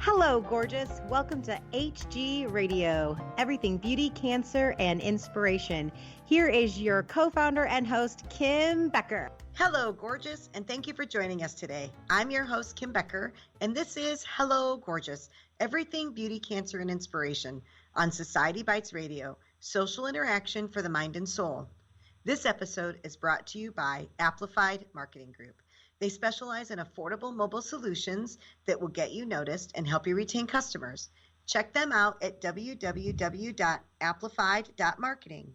Hello, gorgeous. Welcome to HG Radio, everything beauty, cancer, and inspiration. Here is your co-founder and host, Kim Becker. Hello, gorgeous, and thank you for joining us today. I'm your host, Kim Becker, and this is Hello, Gorgeous, everything beauty, cancer, and inspiration on Society Bites Radio, social interaction for the mind and soul. This episode is brought to you by Amplified Marketing Group. They specialize in affordable mobile solutions that will get you noticed and help you retain customers. Check them out at www.amplified.marketing.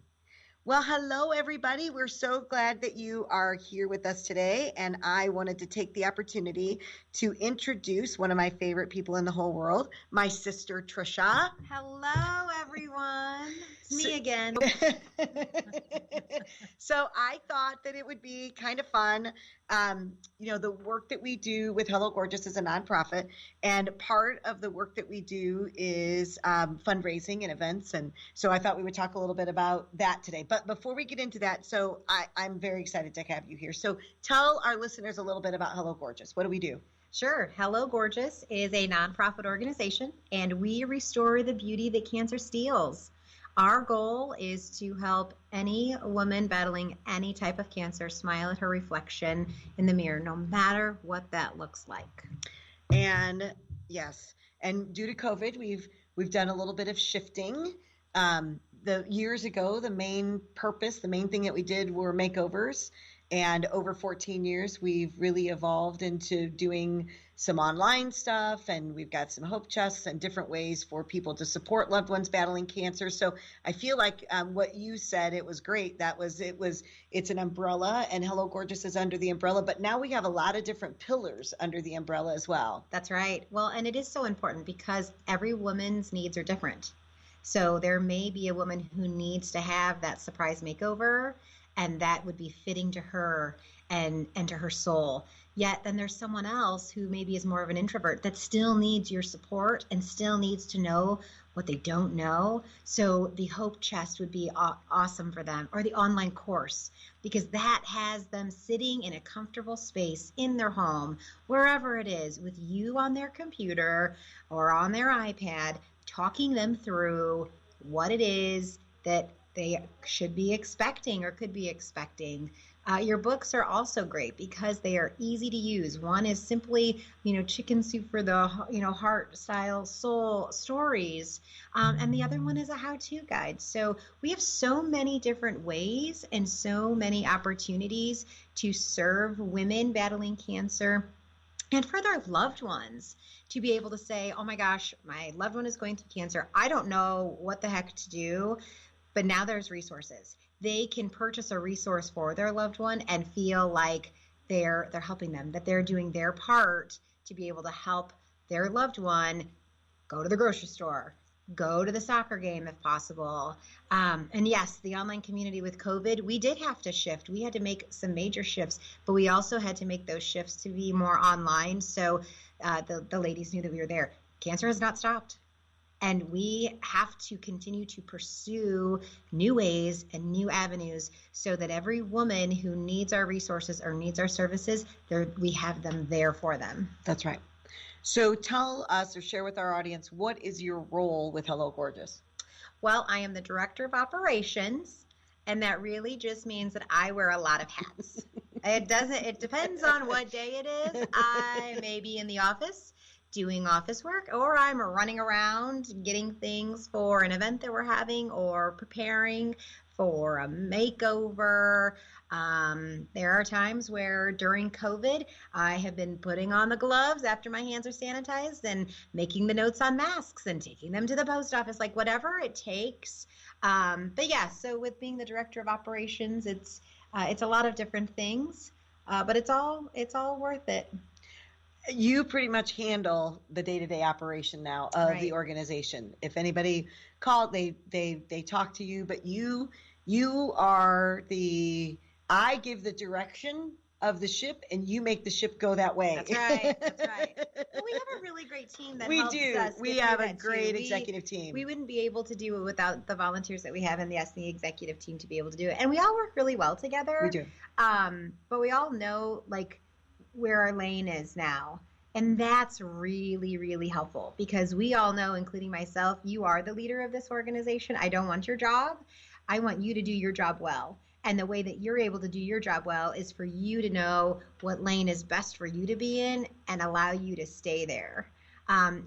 Well, hello, everybody. We're so glad that you are here with us today, and I wanted to take the opportunity to introduce one of my favorite people in the whole world, my sister, Trisha. Hello, everyone. It's me again. So I thought that it would be kind of fun. The work that we do with Hello Gorgeous is a nonprofit, and part of the work that we do is fundraising and events. And so I thought we would talk a little bit about that today. But before we get into that, so I'm very excited to have you here. So tell our listeners a little bit about Hello Gorgeous. What do we do? Sure. Hello Gorgeous is a nonprofit organization, and we restore the beauty that cancer steals. Our goal is to help any woman battling any type of cancer smile at her reflection in the mirror, no matter what that looks like. And yes, and due to COVID, we've done a little bit of shifting. The years ago, the main thing that we did were makeovers. And over 14 years, we've really evolved into doing some online stuff, and we've got some hope chests and different ways for people to support loved ones battling cancer. So I feel like what you said, it was great. It's an umbrella, and Hello Gorgeous is under the umbrella, but now we have a lot of different pillars under the umbrella as well. That's right. Well, and it is so important because every woman's needs are different. So there may be a woman who needs to have that surprise makeover, and that would be fitting to her and to her soul. Yet then there's someone else who maybe is more of an introvert that still needs your support and still needs to know what they don't know. So the Hope Chest would be awesome for them, or the online course, because that has them sitting in a comfortable space in their home, wherever it is, with you on their computer or on their iPad, talking them through what it is that they should be expecting or could be expecting. Your books are also great because they are easy to use. One is simply, chicken soup for the, heart style soul stories. And the other one is a how-to guide. So we have so many different ways and so many opportunities to serve women battling cancer and for their loved ones to be able to say, oh my gosh, my loved one is going through cancer. I don't know what the heck to do. But now there's resources. They can purchase a resource for their loved one and feel like they're helping them, that they're doing their part to be able to help their loved one go to the grocery store, go to the soccer game if possible. And yes, the online community with COVID, we did have to shift. We had to make some major shifts, but we also had to make those shifts to be more online. So the ladies knew that we were there. Cancer has not stopped. And we have to continue to pursue new ways and new avenues so that every woman who needs our resources or needs our services, we have them there for them. That's right. So tell us or share with our audience, what is your role with Hello Gorgeous? Well, I am the director of operations, and that really just means that I wear a lot of hats. It depends on what day it is. I may be in the office doing office work, or I'm running around getting things for an event that we're having or preparing for a makeover. There are times where during COVID, I have been putting on the gloves after my hands are sanitized and making the notes on masks and taking them to the post office, like whatever it takes. But yeah, so with being the director of operations, it's a lot of different things, but it's all worth it. You pretty much handle the day-to-day operation now of the organization. If anybody called, they talk to you, but you are I give the direction of the ship, and you make the ship go that way. That's right. Well, we have a really great team that helps us. We have a great executive team. We wouldn't be able to do it without the volunteers that we have and the executive team to be able to do it. And we all work really well together. We do. But we all know, where our lane is now. And that's really, really helpful because we all know, including myself, you are the leader of this organization. I don't want your job. I want you to do your job well. And the way that you're able to do your job well is for you to know what lane is best for you to be in and allow you to stay there.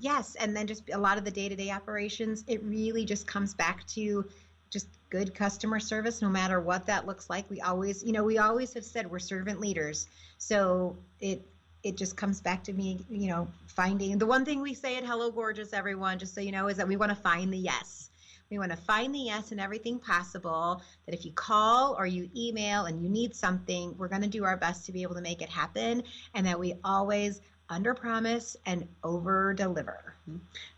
Yes, and then just a lot of the day-to-day operations, it really just comes back to just good customer service, no matter what that looks like. We always have said we're servant leaders. So it just comes back to me, finding the one thing we say at Hello Gorgeous, everyone, just so you know, is that we want to find the yes. We want to find the yes in everything possible, that if you call or you email and you need something, we're going to do our best to be able to make it happen, and that we always under promise and over deliver.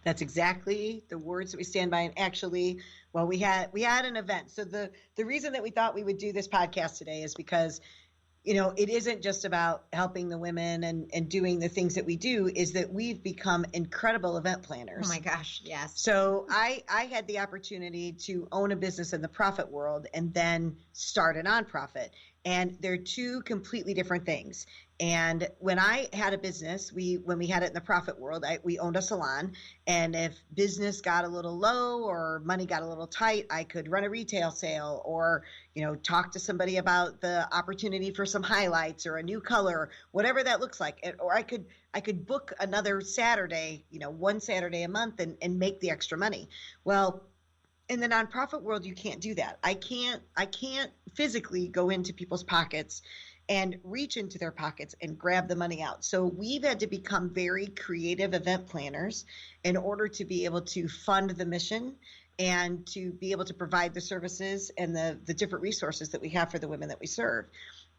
That's exactly the words that we stand by. And actually, well, we had an event. So the reason that we thought we would do this podcast today is because it isn't just about helping the women and doing the things that we do, is that we've become incredible event planners. Oh my gosh, yes. So I had the opportunity to own a business in the profit world and then start a nonprofit. And they're two completely different things. And when I had a business, when we had it in the profit world, we owned a salon. And if business got a little low or money got a little tight, I could run a retail sale or, talk to somebody about the opportunity for some highlights or a new color, whatever that looks like. Or I could book another Saturday, one Saturday a month and make the extra money. Well, in the nonprofit world, you can't do that. I can't physically go into people's pockets and reach into their pockets and grab the money out. So we've had to become very creative event planners in order to be able to fund the mission and to be able to provide the services and the different resources that we have for the women that we serve.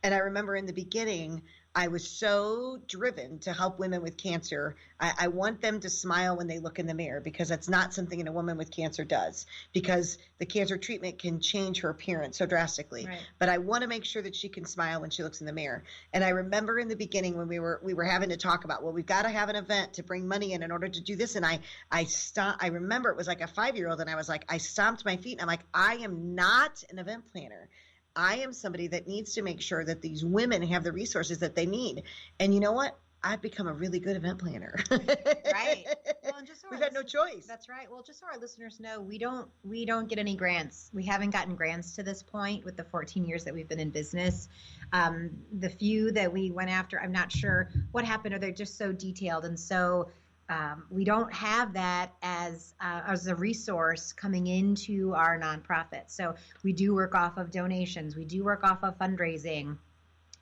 And I remember in the beginning, I was so driven to help women with cancer. I want them to smile when they look in the mirror, because that's not something a woman with cancer does, because the cancer treatment can change her appearance so drastically. Right. But I want to make sure that she can smile when she looks in the mirror. And I remember in the beginning when we were having to talk about, well, we've got to have an event to bring money in order to do this. And I remember it was like a 5-year-old, and I was like, I stomped my feet and I'm like, I am not an event planner. I am somebody that needs to make sure that these women have the resources that they need. And you know what? I've become a really good event planner. Right. Well, and just so we've had no choice. That's right. Well, just so our listeners know, we don't get any grants. We haven't gotten grants to this point with the 14 years that we've been in business. The few that we went after, I'm not sure what happened, or they're just so detailed. And so we don't have that as a resource coming into our nonprofit. So we do work off of donations. We do work off of fundraising,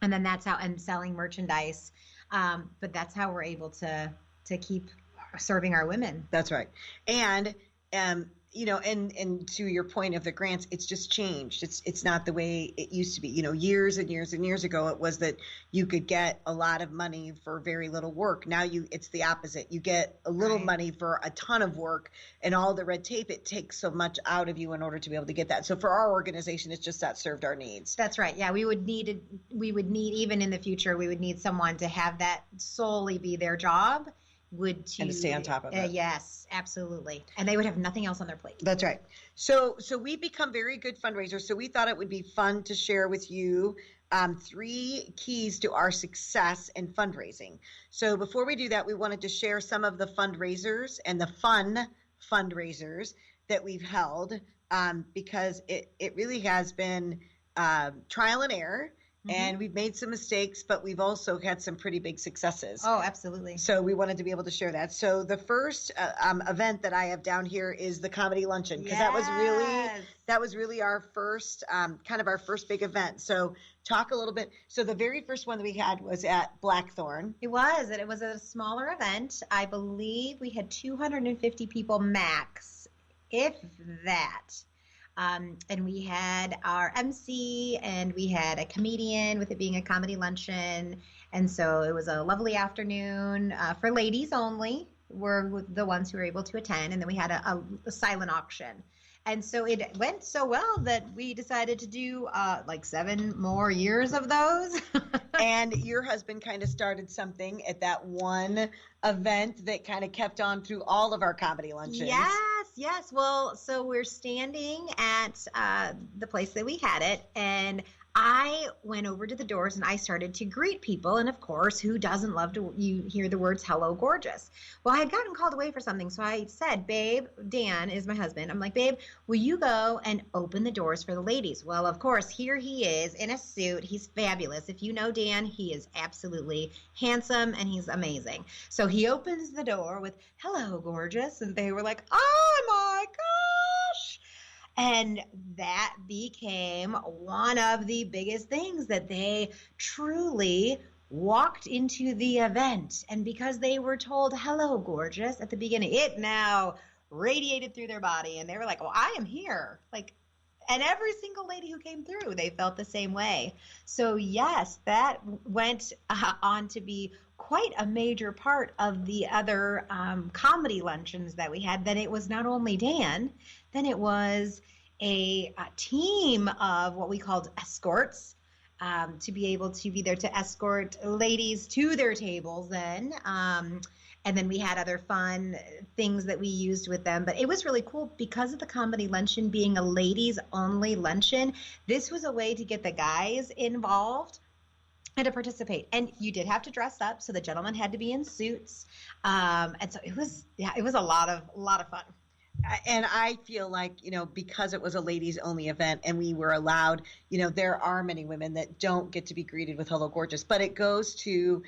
and then and selling merchandise. But that's how we're able to keep serving our women. That's right. And and to your point of the grants, it's just changed. It's not the way it used to be. Years and years and years ago, it was that you could get a lot of money for very little work. Now it's the opposite. You get a little money for a ton of work, and all the red tape, it takes so much out of you in order to be able to get that. So for our organization, it's just not served our needs. That's right. Yeah, we would need even in the future, we would need someone to have that solely be their job. And to stay on top of it. Yes, absolutely. And they would have nothing else on their plate. That's right. So we become very good fundraisers. So we thought it would be fun to share with you 3 keys to our success in fundraising. So before we do that, we wanted to share some of the fundraisers and the fun fundraisers that we've held, because it really has been trial and error. Mm-hmm. And we've made some mistakes, but we've also had some pretty big successes. Oh, absolutely. So we wanted to be able to share that. So the first event that I have down here is the comedy luncheon, because that was really our first kind of our first big event. So talk a little bit. So the very first one that we had was at Blackthorn. It was a smaller event. I believe we had 250 people max, if that. And we had our MC, and we had a comedian, with it being a comedy luncheon. And so it was a lovely afternoon for ladies only. Were the ones who were able to attend. And then we had a silent auction. And so it went so well that we decided to do like 7 more years of those. And your husband kind of started something at that one event that kind of kept on through all of our comedy luncheons. Yes. yes. Well, so we're standing at the place that we had it, and I went over to the doors and I started to greet people. And of course, who doesn't love to you hear the words "hello, gorgeous"? Well, I had gotten called away for something, so I said, "Babe, Dan is my husband. I'm like, babe, will you go and open the doors for the ladies?" Well, of course, here he is in a suit. He's fabulous. If you know Dan, he is absolutely handsome and he's amazing. So he opens the door with "hello, gorgeous," and they were like, "Oh my gosh!" And that became one of the biggest things that they truly walked into the event. And because they were told, "hello, gorgeous," at the beginning, it now radiated through their body. And they were like, "well, I am here." Like, and every single lady who came through, they felt the same way. So yes, that went on to be quite a major part of the other comedy luncheons that we had. Then it was not only Dan, then it was a team of what we called escorts, to be able to be there to escort ladies to their tables then. And then we had other fun things that we used with them. But it was really cool because of the comedy luncheon being a ladies only luncheon. This was a way to get the guys involved and to participate. And you did have to dress up. So the gentlemen had to be in suits. And so it was a lot of fun. And I feel like, because it was a ladies only event and we were allowed, there are many women that don't get to be greeted with "hello, gorgeous," but it goes to,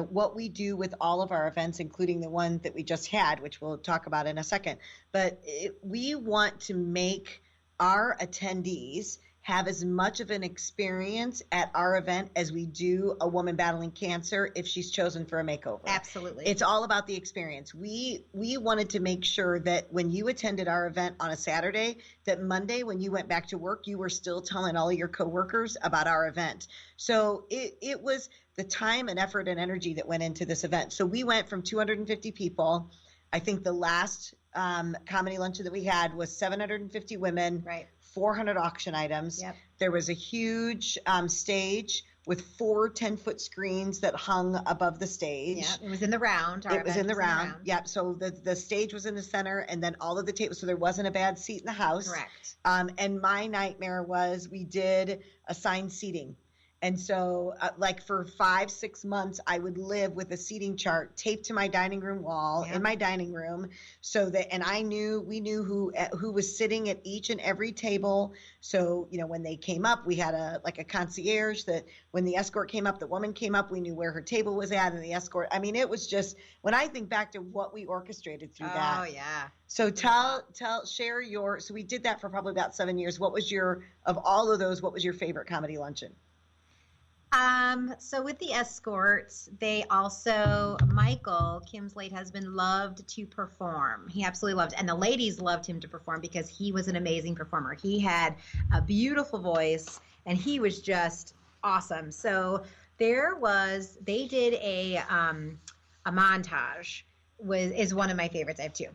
what we do with all of our events, including the one that we just had, which we'll talk about in a second. But we want to make our attendees have as much of an experience at our event as we do a woman battling cancer if she's chosen for a makeover. Absolutely. It's all about the experience. We wanted to make sure that when you attended our event on a Saturday, that Monday when you went back to work, you were still telling all of your coworkers about our event. So it was the time and effort and energy that went into this event. So we went from 250 people. I think the last comedy luncheon that we had was 750 women. Right. 400 auction items. Yep. There was a huge stage with 4 10-foot screens that hung above the stage. Yeah, it was in the round. It was in the round. Yep. So the stage was in the center, and then all of the tables. So there wasn't a bad seat in the house. Correct. And my nightmare was we did assigned seating. And so like for 5-6 months, I would live with a seating chart taped to my dining room wall in my dining room, so that, and we knew who was sitting at each and every table. So, when they came up, we had a concierge that when the escort came up, the woman came up, we knew where her table was at, and the escort, it was just, when I think back to what we orchestrated through that. Oh yeah. So share so we did that for probably about 7 years. What was of all of those, what was your favorite comedy luncheon? So with the escorts, they also, Michael, Kim's late husband, loved to perform. He absolutely loved, and the ladies loved him to perform because he was an amazing performer. He had a beautiful voice and he was just awesome. So they did a montage is one of my favorites. I have two.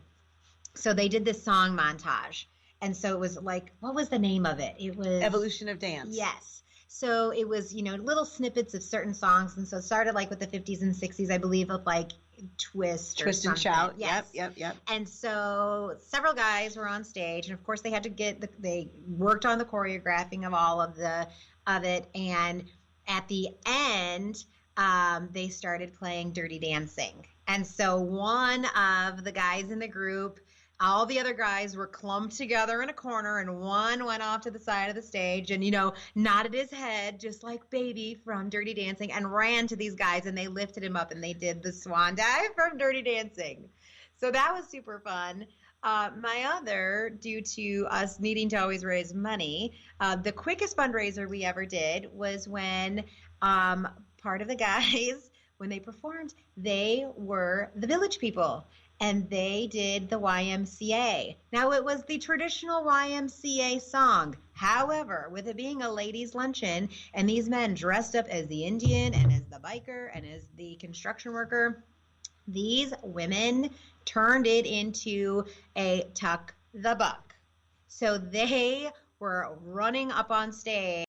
So they did this song montage. And so it was like, what was the name of it? It was Evolution of Dance. Yes. So it was, little snippets of certain songs. And so it started like with the 50s and 60s, I believe, of like Twist and Shout. Yes. Yep. And so several guys were on stage. And of course they had to they worked on the choreographing of all of it. And at the end, they started playing Dirty Dancing. And so one of the guys in the group, all the other guys were clumped together in a corner, and one went off to the side of the stage and, nodded his head just like Baby from Dirty Dancing and ran to these guys, and they lifted him up and they did the swan dive from Dirty Dancing. So that was super fun. My other, due to us needing to always raise money, the quickest fundraiser we ever did was when part of the guys, when they performed, they were the Village People. And they did the YMCA. Now, it was the traditional YMCA song. However, with it being a ladies' luncheon and these men dressed up as the Indian and as the biker and as the construction worker, these women turned it into a Tuck the Buck. So they were running up on stage